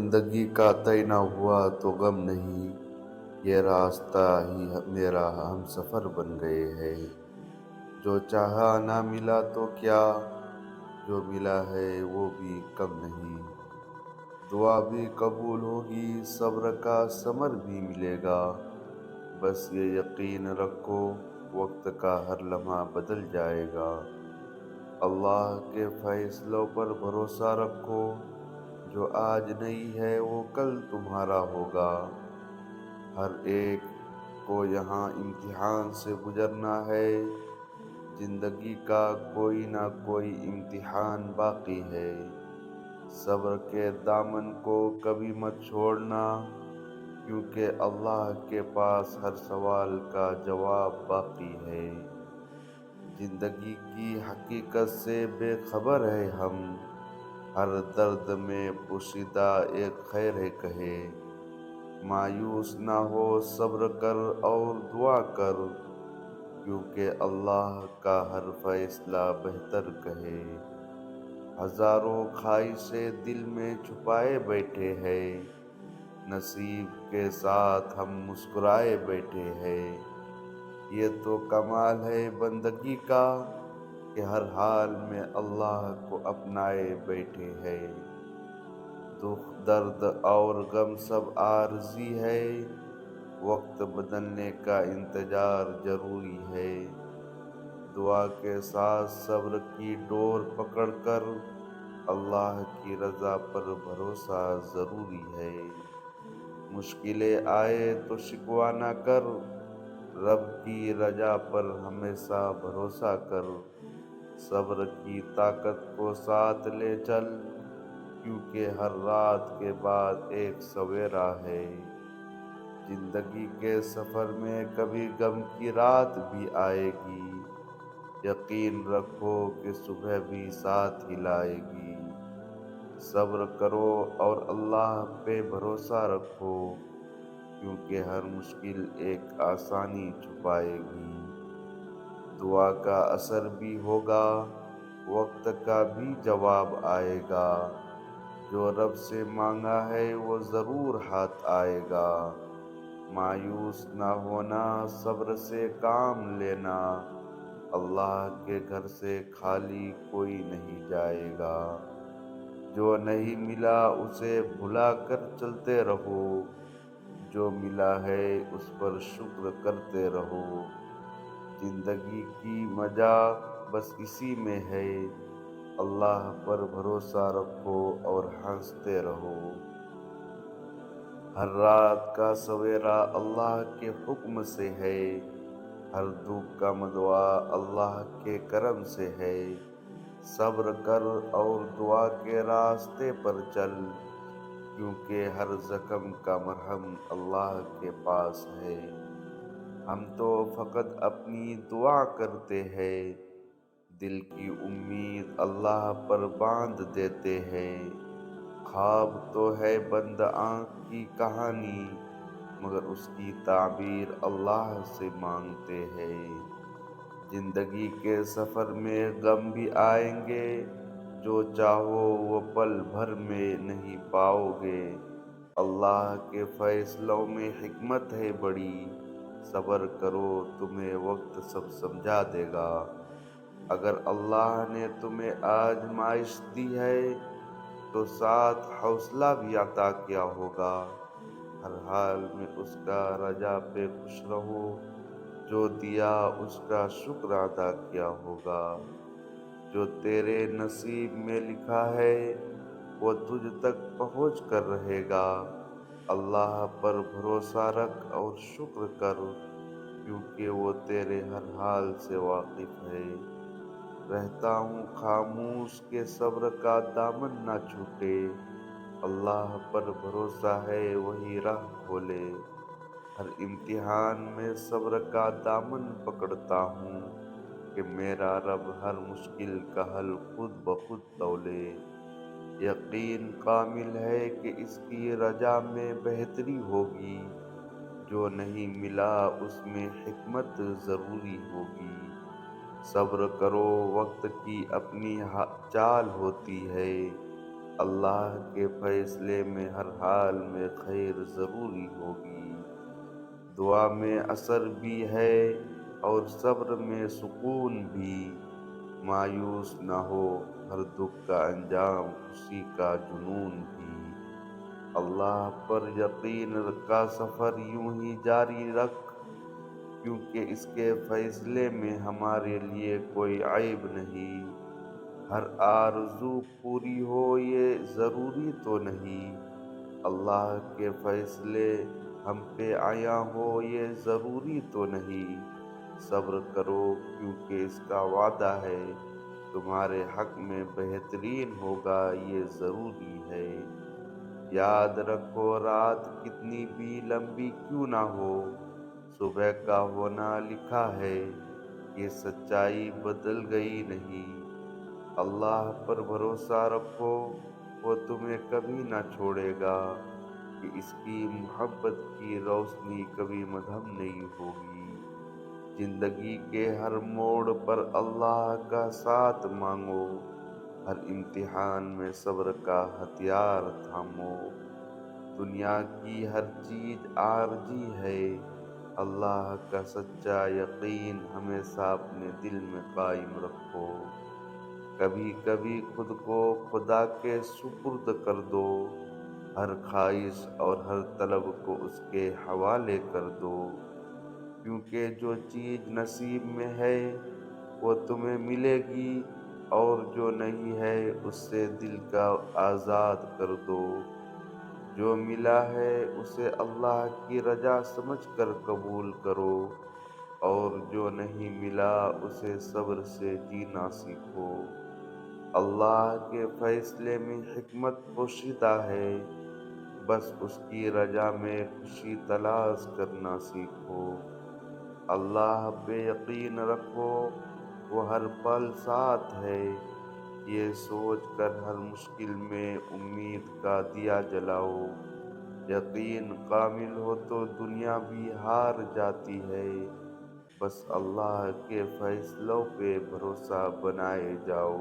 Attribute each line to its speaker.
Speaker 1: زندگی کا طے نہ ہوا تو غم نہیں، یہ راستہ ہی میرا ہم سفر بن گئے ہے۔ جو چاہا نہ ملا تو کیا، جو ملا ہے وہ بھی کم نہیں۔ دعا بھی قبول ہوگی، صبر کا ثمر بھی ملے گا۔ بس یہ یقین رکھو، وقت کا ہر لمحہ بدل جائے گا۔ اللہ کے فیصلوں پر بھروسہ رکھو، جو آج نہیں ہے وہ کل تمہارا ہوگا۔ ہر ایک کو یہاں امتحان سے گزرنا ہے، زندگی کا کوئی نہ کوئی امتحان باقی ہے۔ صبر کے دامن کو کبھی مت چھوڑنا، کیونکہ اللہ کے پاس ہر سوال کا جواب باقی ہے۔ زندگی کی حقیقت سے بے خبر ہے ہم، ہر درد میں پوشیدہ ایک خیر ہے کہے۔ مایوس نہ ہو، صبر کر اور دعا کر، کیونکہ اللہ کا ہر فیصلہ بہتر کہے۔ ہزاروں خواہشیں دل میں چھپائے بیٹھے ہیں، نصیب کے ساتھ ہم مسکرائے بیٹھے ہیں۔ یہ تو کمال ہے بندگی کا کہ ہر حال میں اللہ کو اپنائے بیٹھے ہیں۔ دکھ درد اور غم سب عارضی ہے، وقت بدلنے کا انتظار ضروری ہے۔ دعا کے ساتھ صبر کی ڈور پکڑ کر، اللہ کی رضا پر بھروسہ ضروری ہے۔ مشکلیں آئے تو شکوہ نہ کر، رب کی رجا پر ہمیشہ بھروسہ کر۔ صبر کی طاقت کو ساتھ لے چل، کیونکہ ہر رات کے بعد ایک سویرا ہے۔ زندگی کے سفر میں کبھی غم کی رات بھی آئے گی، یقین رکھو کہ صبح بھی ساتھ ہی لائے گی۔ صبر کرو اور اللہ پہ بھروسہ رکھو، کیونکہ ہر مشکل ایک آسانی چھپائے گی۔ دعا کا اثر بھی ہوگا، وقت کا بھی جواب آئے گا۔ جو رب سے مانگا ہے وہ ضرور ہاتھ آئے گا۔ مایوس نہ ہونا، صبر سے کام لینا، اللہ کے گھر سے خالی کوئی نہیں جائے گا۔ جو نہیں ملا اسے بھلا کر چلتے رہو، جو ملا ہے اس پر شکر کرتے رہو۔ زندگی کی مزہ بس اسی میں ہے، اللہ پر بھروسہ رکھو اور ہنستے رہو۔ ہر رات کا سویرا اللہ کے حکم سے ہے، ہر دکھ کا مدوا اللہ کے کرم سے ہے۔ صبر کر اور دعا کے راستے پر چل، کیونکہ ہر زخم کا مرہم اللہ کے پاس ہے۔ ہم تو فقط اپنی دعا کرتے ہیں، دل کی امید اللہ پر باندھ دیتے ہیں۔ خواب تو ہے بند آنکھ کی کہانی، مگر اس کی تعبیر اللہ سے مانگتے ہیں۔ زندگی کے سفر میں غم بھی آئیں گے، جو چاہو وہ پل بھر میں نہیں پاؤ گے۔ اللہ کے فیصلوں میں حکمت ہے بڑی، صبر کرو تمہیں وقت سب سمجھا دے گا۔ اگر اللہ نے تمہیں آزمائش دی ہے تو ساتھ حوصلہ بھی عطا کیا ہوگا۔ ہر حال میں اس کا رجا پہ خوش رہو، جو دیا اس کا شکر ادا کیا ہوگا۔ جو تیرے نصیب میں لکھا ہے وہ تجھ تک پہنچ کر رہے گا۔ اللہ پر بھروسہ رکھ اور شکر کر، کیونکہ وہ تیرے ہر حال سے واقف ہے۔ رہتا ہوں خاموش کہ صبر کا دامن نہ چھوٹے، اللہ پر بھروسہ ہے وہی راہ کھولے۔ ہر امتحان میں صبر کا دامن پکڑتا ہوں، کہ میرا رب ہر مشکل کا حل خود بخود تولے۔ یقین کامل ہے کہ اس کی رجا میں بہتری ہوگی، جو نہیں ملا اس میں حکمت ضروری ہوگی۔ صبر کرو، وقت کی اپنی چال ہوتی ہے، اللہ کے فیصلے میں ہر حال میں خیر ضروری ہوگی، دعا میں اثر بھی ہے اور صبر میں سکون بھی، مایوس نہ ہو، ہر دکھ کا انجام خوشی کا جنون بھی، اللہ پر یقین کا سفر یوں ہی جاری رکھ، کیونکہ اس کے فیصلے میں ہمارے لیے کوئی عیب نہیں، ہر آرزو پوری ہو یہ ضروری تو نہیں، اللہ کے فیصلے ہم پہ آیا ہو یہ ضروری تو نہیں، صبر کرو کیونکہ اس کا وعدہ ہے تمہارے حق میں بہترین ہوگا یہ ضروری ہے، یاد رکھو رات کتنی بھی لمبی کیوں نہ ہو، صبح کا ہونا لکھا ہے، یہ سچائی بدل گئی نہیں، اللہ پر بھروسہ رکھو، وہ تمہیں کبھی نہ چھوڑے گا، کہ اس کی محبت کی روشنی کبھی مدھم نہیں ہوگی، زندگی کے ہر موڑ پر اللہ کا ساتھ مانگو، ہر امتحان میں صبر کا ہتھیار تھامو، دنیا کی ہر چیز عارضی ہے، اللہ کا سچا یقین ہمیشہ اپنے دل میں قائم رکھو، کبھی کبھی خود کو خدا کے سپرد کر دو، ہر خواہش اور ہر طلب کو اس کے حوالے کر دو، کیونکہ جو چیز نصیب میں ہے وہ تمہیں ملے گی، اور جو نہیں ہے اس سے دل کا آزاد کر دو، جو ملا ہے اسے اللہ کی رضا سمجھ کر قبول کرو، اور جو نہیں ملا اسے صبر سے جینا سیکھو، اللہ کے فیصلے میں حکمت پوشیدہ ہے، بس اس کی رضا میں خوشی تلاش کرنا سیکھو، اللہ پہ یقین رکھو، وہ ہر پل ساتھ ہے، یہ سوچ کر ہر مشکل میں امید کا دیا جلاؤ، یقین کامل ہو تو دنیا بھی ہار جاتی ہے، بس اللہ کے فیصلوں پہ بھروسہ بنائے جاؤ۔